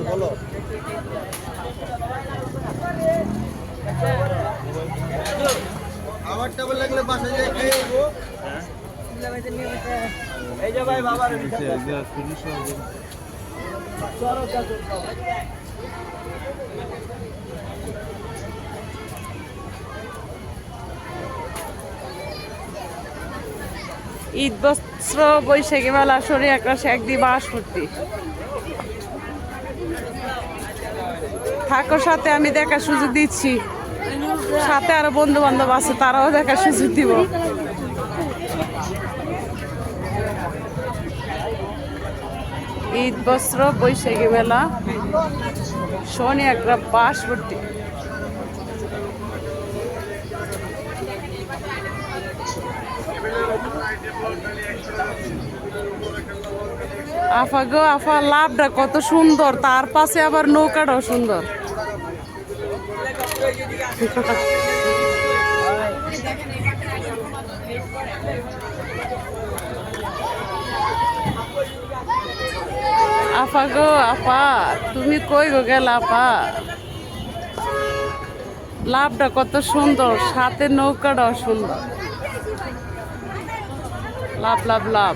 বলো আমার টেবিল লাগলে বাসা যায় খেয়ে এই যে ভাই বাবার ঈদ বস্ত্র বৈশাখী মেলা শনি আকাশে একদিন বাসপতি থাকোর সাথে আমি দেখার সুযোগ দিচ্ছি, সাথে আরো বন্ধু বান্ধব আছে তারাও দেখার সুযোগ দিব। ঈদ বস্ত্র বৈশাখী মেলা শনি একটা বাসপতি। আফা গো আফা, লাভটা কত সুন্দর, তার পাশে আবার নৌকাটাও সুন্দর। আফা গো আফা, তুমি কই গো গেলা আপা? লাভটা কত সুন্দর, সাথে নৌকাটাও সুন্দর। লাভ লাভ লাভ।